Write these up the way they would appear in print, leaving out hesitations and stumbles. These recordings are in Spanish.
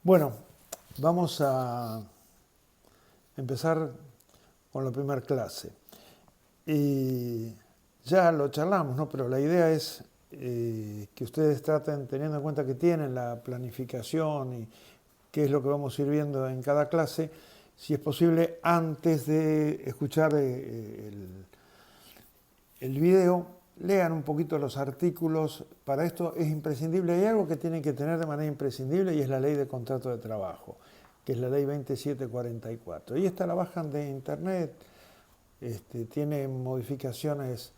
Bueno, vamos a empezar con la primera clase. Y ya lo charlamos, ¿no? Pero la idea es que ustedes traten, teniendo en cuenta que tienen la planificación y qué es lo que vamos a ir viendo en cada clase, si es posible, antes de escuchar el video, lean un poquito los artículos. Para esto es imprescindible. Hay algo que tienen que tener de manera imprescindible y es la ley de contrato de trabajo, que es la ley 2744. Y esta la bajan de internet, tiene modificaciones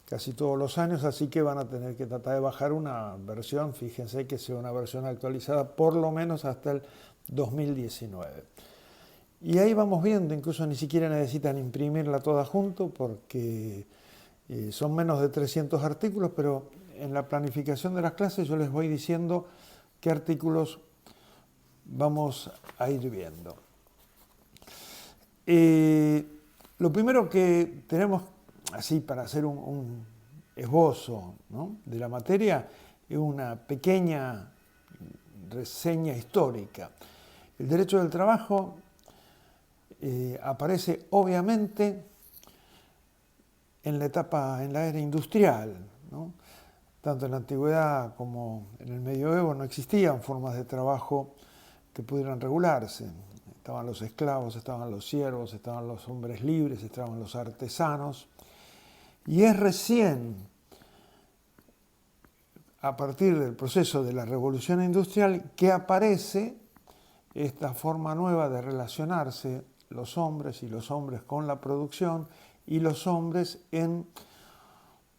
casi todos los años, así que van a tener que tratar de bajar una versión, fíjense que sea una versión actualizada por lo menos hasta el 2019. Y ahí vamos viendo, incluso ni siquiera necesitan imprimirla toda junto porque son menos de 300 artículos, pero en la planificación de las clases yo les voy diciendo qué artículos vamos a ir viendo. Lo primero que tenemos, así para hacer un esbozo, ¿no?, de la materia, es una pequeña reseña histórica. El derecho del trabajo aparece obviamente en la era industrial, ¿no? Tanto en la antigüedad como en el medioevo no existían formas de trabajo que pudieran regularse. Estaban los esclavos, estaban los siervos, estaban los hombres libres, estaban los artesanos. Y es recién a partir del proceso de la revolución industrial que aparece esta forma nueva de relacionarse los hombres y los hombres con la producción y los hombres en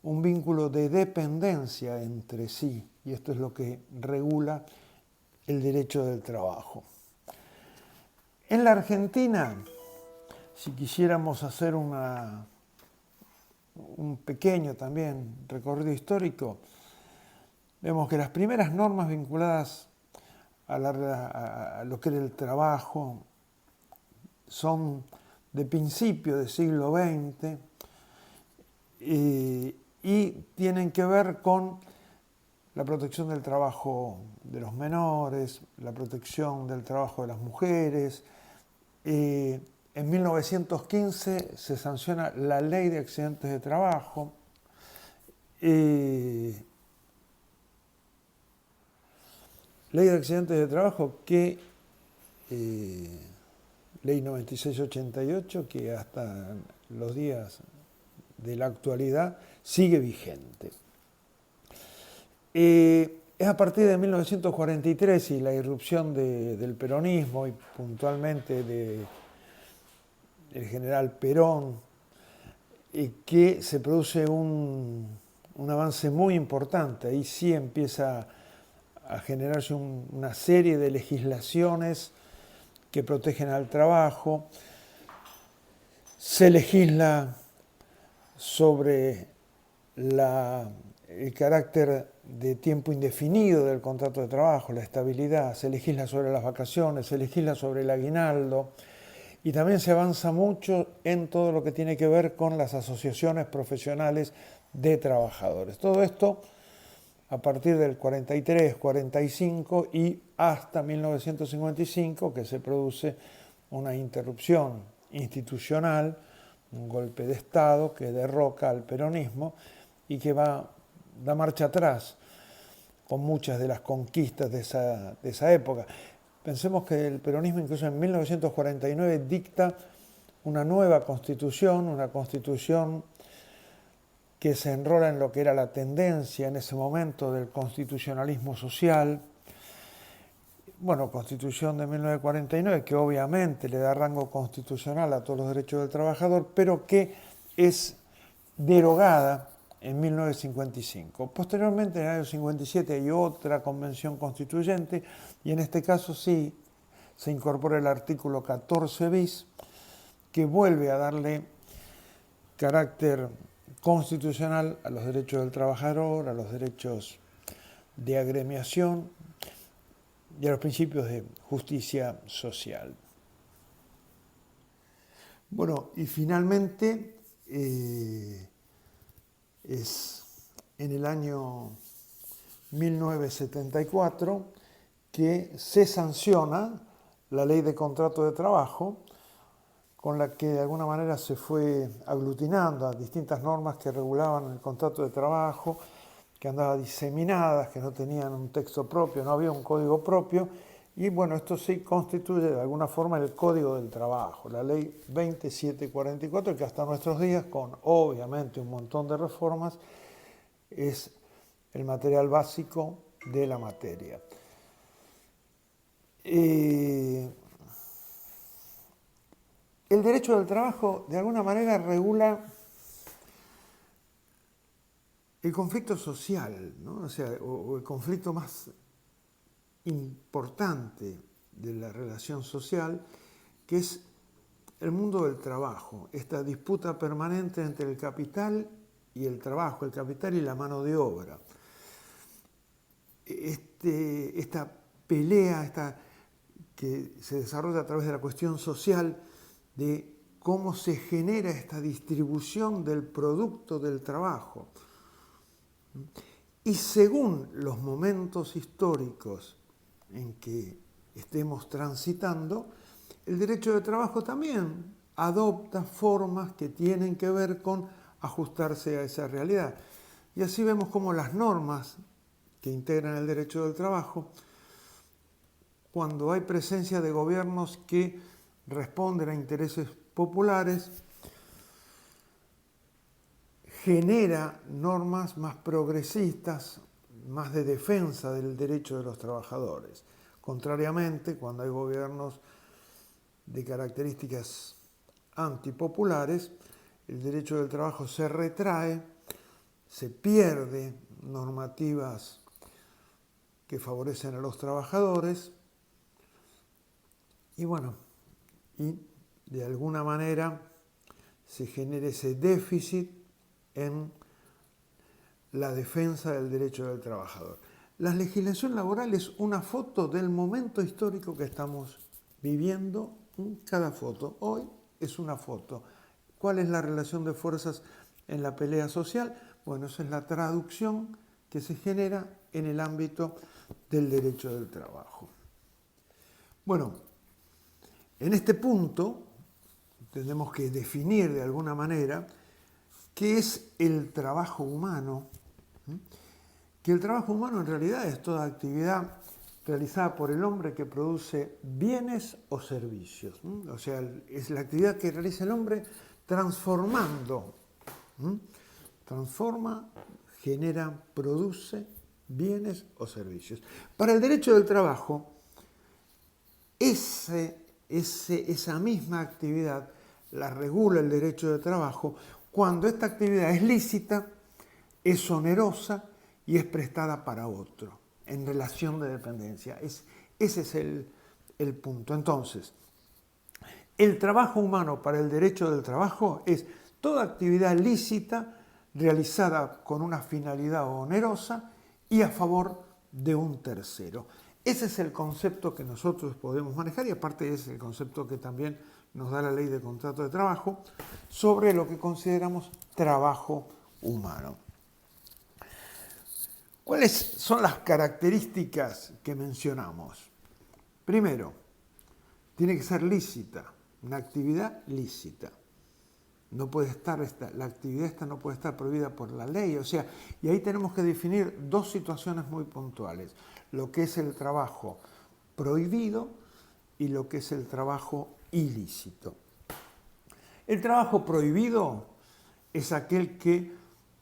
un vínculo de dependencia entre sí. Y esto es lo que regula el derecho del trabajo. En la Argentina, si quisiéramos hacer un pequeño también recorrido histórico, vemos que las primeras normas vinculadas a lo que era el trabajo son de principio del siglo XX y tienen que ver con la protección del trabajo de los menores, la protección del trabajo de las mujeres. En 1915 se sanciona la Ley de Accidentes de Trabajo. Ley de Accidentes de Trabajo que, Ley 9688, que hasta los días de la actualidad sigue vigente. Es a partir de 1943 y la irrupción del peronismo y puntualmente del general Perón que se produce un avance muy importante. Ahí sí empieza a generarse una serie de legislaciones que protegen al trabajo. Se legisla sobre el carácter de tiempo indefinido del contrato de trabajo, la estabilidad, se legisla sobre las vacaciones, se legisla sobre el aguinaldo y también se avanza mucho en todo lo que tiene que ver con las asociaciones profesionales de trabajadores. Todo esto a partir del 43, 45 y hasta 1955, que se produce una interrupción institucional, un golpe de Estado que derroca al peronismo y que da marcha atrás con muchas de las conquistas de esa época. Pensemos que el peronismo incluso en 1949 dicta una nueva constitución, una constitución que se enrola en lo que era la tendencia en ese momento del constitucionalismo social. Bueno, Constitución de 1949, que obviamente le da rango constitucional a todos los derechos del trabajador, pero que es derogada en 1955. Posteriormente, en el año 57, hay otra convención constituyente y en este caso sí se incorpora el artículo 14 bis, que vuelve a darle carácter constitucional a los derechos del trabajador, a los derechos de agremiación y a los principios de justicia social. Bueno, y finalmente es en el año 1974 que se sanciona la ley de contrato de trabajo, con la que de alguna manera se fue aglutinando a distintas normas que regulaban el contrato de trabajo, que andaban diseminadas, que no tenían un texto propio, no había un código propio, y bueno, esto sí constituye de alguna forma el Código del Trabajo, la Ley 2744, que hasta nuestros días, con obviamente un montón de reformas, es el material básico de la materia. El derecho del trabajo de alguna manera regula el conflicto social, ¿no? O sea, o el conflicto más importante de la relación social, que es el mundo del trabajo, esta disputa permanente entre el capital y el trabajo, el capital y la mano de obra. Esta pelea que se desarrolla a través de la cuestión social de cómo se genera esta distribución del producto del trabajo. Y según los momentos históricos en que estemos transitando, el derecho de trabajo también adopta formas que tienen que ver con ajustarse a esa realidad. Y así vemos cómo las normas que integran el derecho del trabajo, cuando hay presencia de gobiernos que responden a intereses populares, genera normas más progresistas, más de defensa del derecho de los trabajadores. Contrariamente, cuando hay gobiernos de características antipopulares, el derecho del trabajo se retrae, se pierde normativas que favorecen a los trabajadores y bueno, y de alguna manera se genera ese déficit en la defensa del derecho del trabajador. La legislación laboral es una foto del momento histórico que estamos viviendo. Cada foto hoy es una foto. ¿Cuál es la relación de fuerzas en la pelea social? Bueno, esa es la traducción que se genera en el ámbito del derecho del trabajo. Bueno, en este punto tenemos que definir de alguna manera qué es el trabajo humano. Que el trabajo humano en realidad es toda actividad realizada por el hombre que produce bienes o servicios. O sea, es la actividad que realiza el hombre transformando. Transforma, genera, produce bienes o servicios. Para el derecho del trabajo, esa misma actividad la regula el derecho del trabajo cuando esta actividad es lícita, es onerosa y es prestada para otro, en relación de dependencia. Ese es el punto. Entonces, el trabajo humano para el derecho del trabajo es toda actividad lícita realizada con una finalidad onerosa y a favor de un tercero. Ese es el concepto que nosotros podemos manejar y aparte es el concepto que también nos da la ley de contrato de trabajo sobre lo que consideramos trabajo humano. ¿Cuáles son las características que mencionamos? Primero, tiene que ser lícita, una actividad lícita. No puede estar la actividad esta no puede estar prohibida por la ley. O sea, y ahí tenemos que definir dos situaciones muy puntuales. Lo que es el trabajo prohibido y lo que es el trabajo ilícito. El trabajo prohibido es aquel que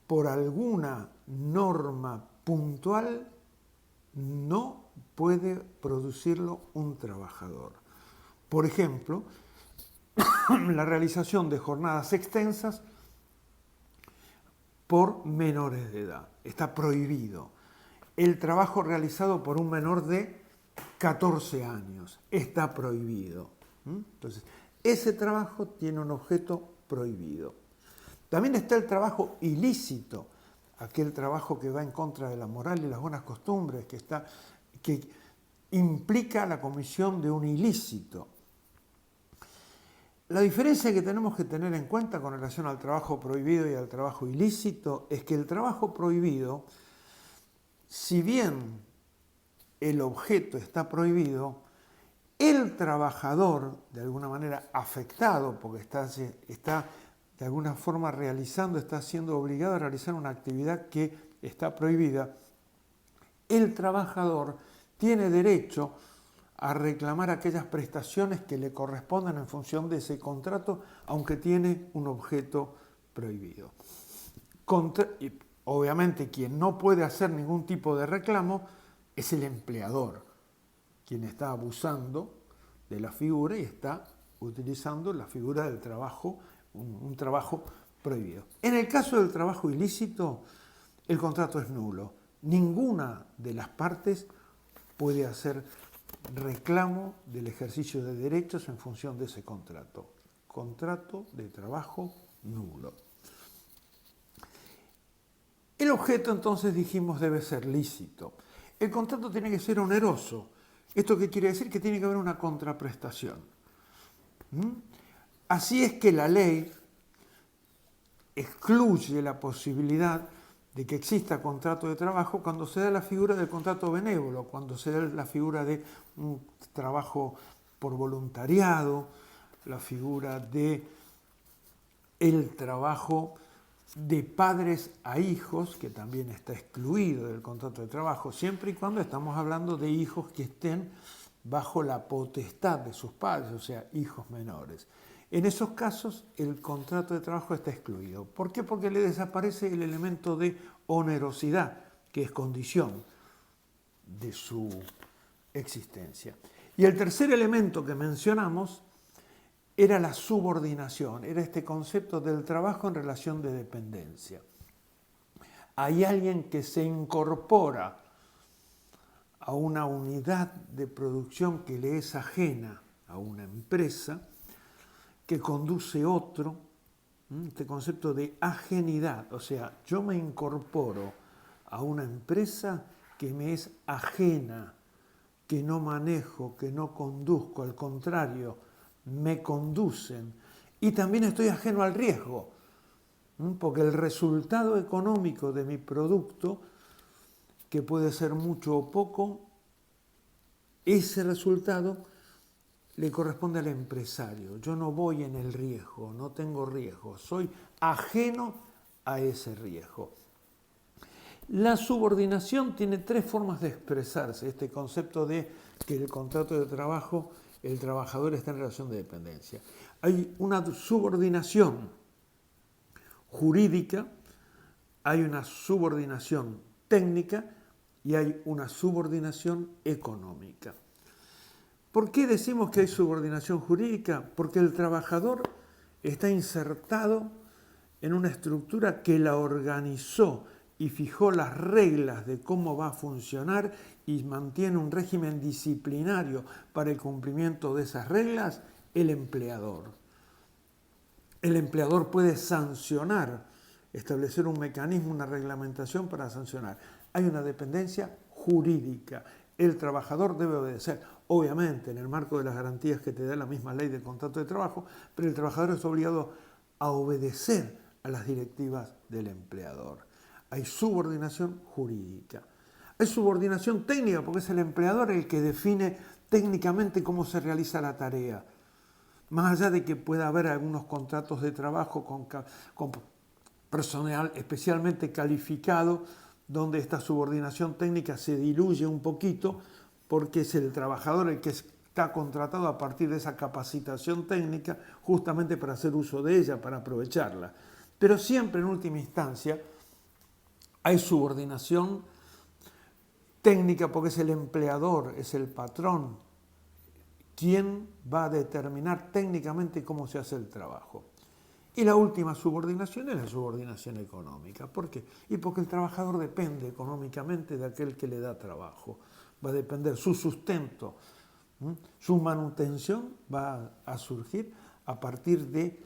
por alguna norma puntual no puede producirlo un trabajador. Por ejemplo, la realización de jornadas extensas por menores de edad. Está prohibido. El trabajo realizado por un menor de 14 años está prohibido. Entonces, ese trabajo tiene un objeto prohibido. También está el trabajo ilícito, aquel trabajo que va en contra de la moral y las buenas costumbres, que implica la comisión de un ilícito. La diferencia que tenemos que tener en cuenta con relación al trabajo prohibido y al trabajo ilícito es que el trabajo prohibido, si bien el objeto está prohibido, el trabajador, de alguna manera afectado, porque está de alguna forma está siendo obligado a realizar una actividad que está prohibida, el trabajador tiene derecho a reclamar aquellas prestaciones que le correspondan en función de ese contrato, aunque tiene un objeto prohibido. Y obviamente quien no puede hacer ningún tipo de reclamo es el empleador, quien está abusando de la figura y está utilizando la figura del trabajo, un trabajo prohibido. En el caso del trabajo ilícito, el contrato es nulo. Ninguna de las partes puede hacer reclamo del ejercicio de derechos en función de ese contrato. Contrato de trabajo nulo. El objeto, entonces, dijimos, debe ser lícito. El contrato tiene que ser oneroso. ¿Esto qué quiere decir? Que tiene que haber una contraprestación. Así es que la ley excluye la posibilidad de que exista contrato de trabajo cuando se da la figura del contrato benévolo, cuando se da la figura de un trabajo por voluntariado, la figura de el trabajo de padres a hijos, que también está excluido del contrato de trabajo, siempre y cuando estamos hablando de hijos que estén bajo la potestad de sus padres, o sea, hijos menores. En esos casos, el contrato de trabajo está excluido. ¿Por qué? Porque le desaparece el elemento de onerosidad, que es condición de su existencia. Y el tercer elemento que mencionamos era la subordinación, era este concepto del trabajo en relación de dependencia. Hay alguien que se incorpora a una unidad de producción que le es ajena a una empresa, que conduce otro, este concepto de ajenidad, o sea, yo me incorporo a una empresa que me es ajena, que no manejo, que no conduzco, al contrario, me conducen. Y también estoy ajeno al riesgo, porque el resultado económico de mi producto, que puede ser mucho o poco, ese resultado le corresponde al empresario. Yo no voy en el riesgo, no tengo riesgo, soy ajeno a ese riesgo. La subordinación tiene tres formas de expresarse, este concepto de que el contrato de trabajo, el trabajador está en relación de dependencia. Hay una subordinación jurídica, hay una subordinación técnica y hay una subordinación económica. ¿Por qué decimos que hay subordinación jurídica? Porque el trabajador está insertado en una estructura que la organizó y fijó las reglas de cómo va a funcionar y mantiene un régimen disciplinario para el cumplimiento de esas reglas, el empleador. El empleador puede sancionar, establecer un mecanismo, una reglamentación para sancionar. Hay una dependencia jurídica. El trabajador debe obedecer, obviamente, en el marco de las garantías que te da la misma ley del contrato de trabajo, pero el trabajador es obligado a obedecer a las directivas del empleador. Hay subordinación jurídica. Hay subordinación técnica, porque es el empleador el que define técnicamente cómo se realiza la tarea. Más allá de que pueda haber algunos contratos de trabajo con personal especialmente calificado, donde esta subordinación técnica se diluye un poquito, porque es el trabajador el que está contratado a partir de esa capacitación técnica, justamente para hacer uso de ella, para aprovecharla. Pero siempre, en última instancia, hay subordinación técnica porque es el empleador, es el patrón, quien va a determinar técnicamente cómo se hace el trabajo. Y la última subordinación es la subordinación económica. ¿Por qué? Y porque el trabajador depende económicamente de aquel que le da trabajo. Va a depender su sustento, su manutención va a surgir a partir de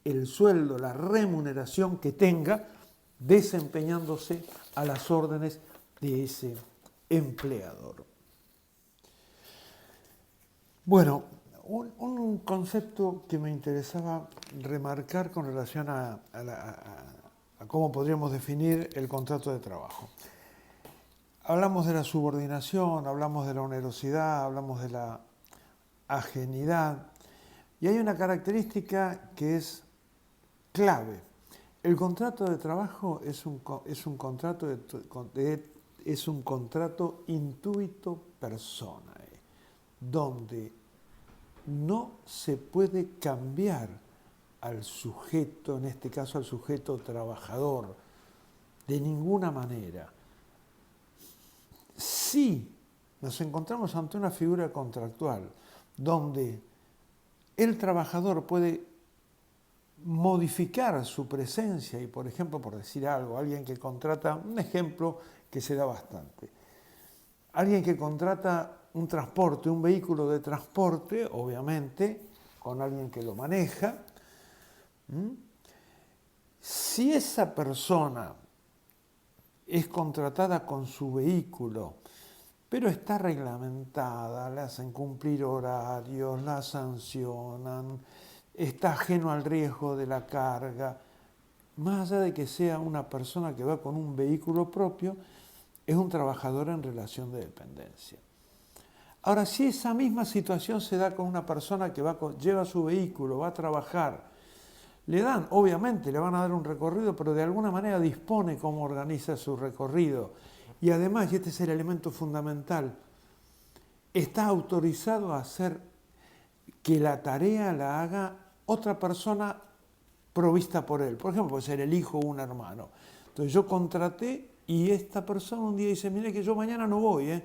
el sueldo, la remuneración que tenga desempeñándose a las órdenes de ese empleador. Bueno, un concepto que me interesaba remarcar con relación a cómo podríamos definir el contrato de trabajo. Hablamos de la subordinación, hablamos de la onerosidad, hablamos de la ajenidad. Y hay una característica que es clave. El contrato de trabajo es un contrato intuito personae, donde no se puede cambiar al sujeto, en este caso al sujeto trabajador, de ninguna manera. Si nos encontramos ante una figura contractual donde el trabajador puede modificar su presencia y, por ejemplo, por decir algo, alguien que contrata, un ejemplo que se da bastante, alguien que contrata un transporte, un vehículo de transporte, obviamente, con alguien que lo maneja, si esa persona es contratada con su vehículo, pero está reglamentada, le hacen cumplir horarios, la sancionan, está ajeno al riesgo de la carga, más allá de que sea una persona que va con un vehículo propio, es un trabajador en relación de dependencia. Ahora, si esa misma situación se da con una persona que lleva su vehículo, va a trabajar, obviamente le van a dar un recorrido, pero de alguna manera dispone cómo organiza su recorrido. Y además, y este es el elemento fundamental, está autorizado a hacer que la tarea la haga otra persona provista por él. Por ejemplo, puede ser el hijo o un hermano. Entonces yo contraté y esta persona un día dice, mire que yo mañana no voy,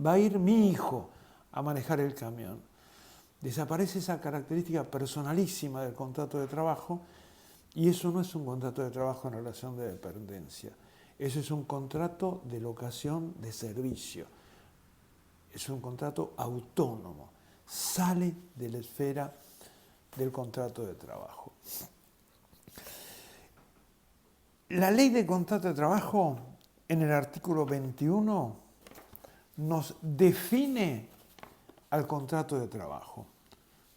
va a ir mi hijo a manejar el camión. Desaparece esa característica personalísima del contrato de trabajo y eso no es un contrato de trabajo en relación de dependencia. Eso es un contrato de locación de servicio. Es un contrato autónomo. Sale de la esfera del contrato de trabajo. La ley de contrato de trabajo, en el artículo 21, nos define al contrato de trabajo.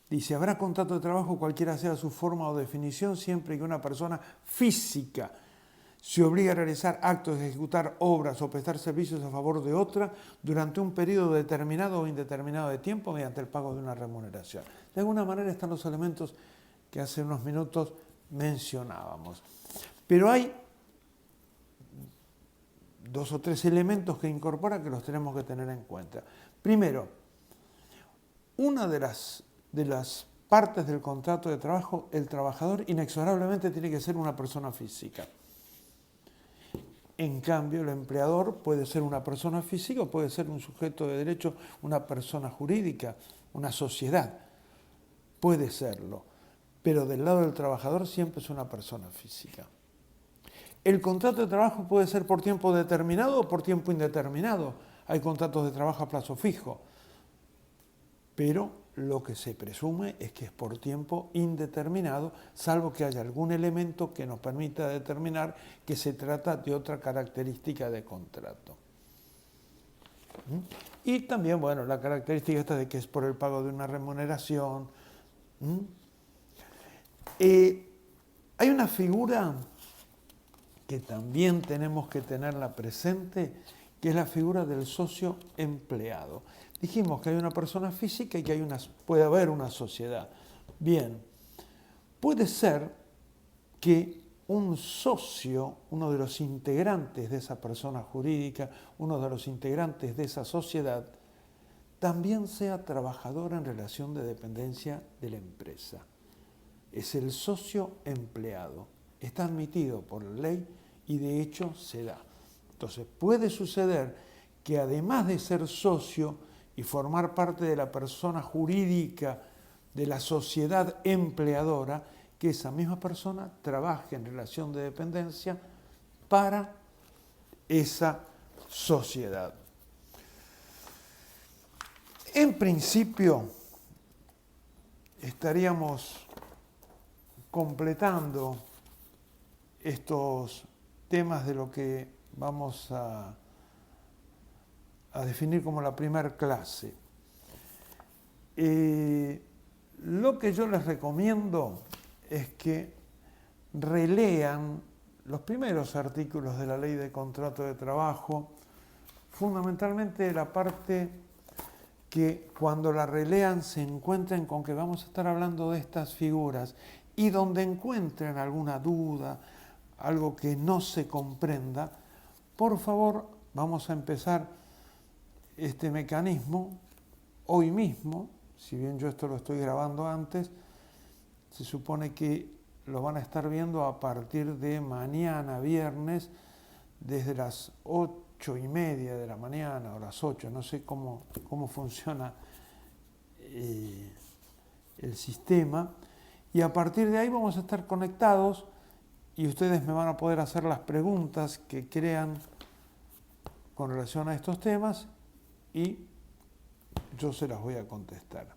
Dice, habrá contrato de trabajo cualquiera sea su forma o definición, siempre que una persona física se obligue a realizar actos, ejecutar obras o prestar servicios a favor de otra durante un periodo determinado o indeterminado de tiempo mediante el pago de una remuneración. De alguna manera están los elementos que hace unos minutos mencionábamos. Pero hay 2 o 3 elementos que incorpora que los tenemos que tener en cuenta. Primero, una de las partes del contrato de trabajo, el trabajador inexorablemente tiene que ser una persona física. En cambio, el empleador puede ser una persona física o puede ser un sujeto de derecho, una persona jurídica, una sociedad. Puede serlo, pero del lado del trabajador siempre es una persona física. El contrato de trabajo puede ser por tiempo determinado o por tiempo indeterminado. Hay contratos de trabajo a plazo fijo, pero lo que se presume es que es por tiempo indeterminado, salvo que haya algún elemento que nos permita determinar que se trata de otra característica de contrato. Y también, bueno, la característica esta de que es por el pago de una remuneración. Hay una figura que también tenemos que tenerla presente, que es la figura del socio empleado. Dijimos que hay una persona física y que puede haber una sociedad. Bien, puede ser que un socio, uno de los integrantes de esa persona jurídica, uno de los integrantes de esa sociedad, también sea trabajador en relación de dependencia de la empresa. Es el socio empleado. Está admitido por la ley y de hecho se da. Entonces puede suceder que además de ser socio y formar parte de la persona jurídica de la sociedad empleadora, que esa misma persona trabaje en relación de dependencia para esa sociedad. En principio, estaríamos completando estos temas de lo que vamos a definir como la primera clase. Lo que yo les recomiendo es que relean los primeros artículos de la Ley de Contrato de Trabajo, fundamentalmente la parte que cuando la relean se encuentren con que vamos a estar hablando de estas figuras y donde encuentren alguna duda, algo que no se comprenda, por favor, vamos a empezar este mecanismo hoy mismo. Si bien yo esto lo estoy grabando antes, se supone que lo van a estar viendo a partir de mañana, viernes, desde las 8:30 de la mañana o las 8, no sé cómo funciona el sistema. Y a partir de ahí vamos a estar conectados y ustedes me van a poder hacer las preguntas que crean con relación a estos temas y yo se las voy a contestar.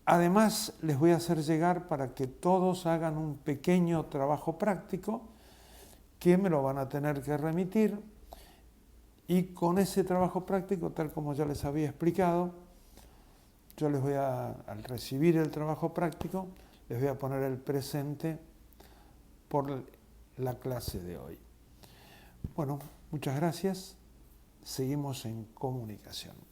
Además, les voy a hacer llegar para que todos hagan un pequeño trabajo práctico que me lo van a tener que remitir y con ese trabajo práctico, tal como ya les había explicado, yo les voy a, al recibir el trabajo práctico, les voy a poner el presente por la clase de hoy. Bueno, muchas gracias. Seguimos en comunicación.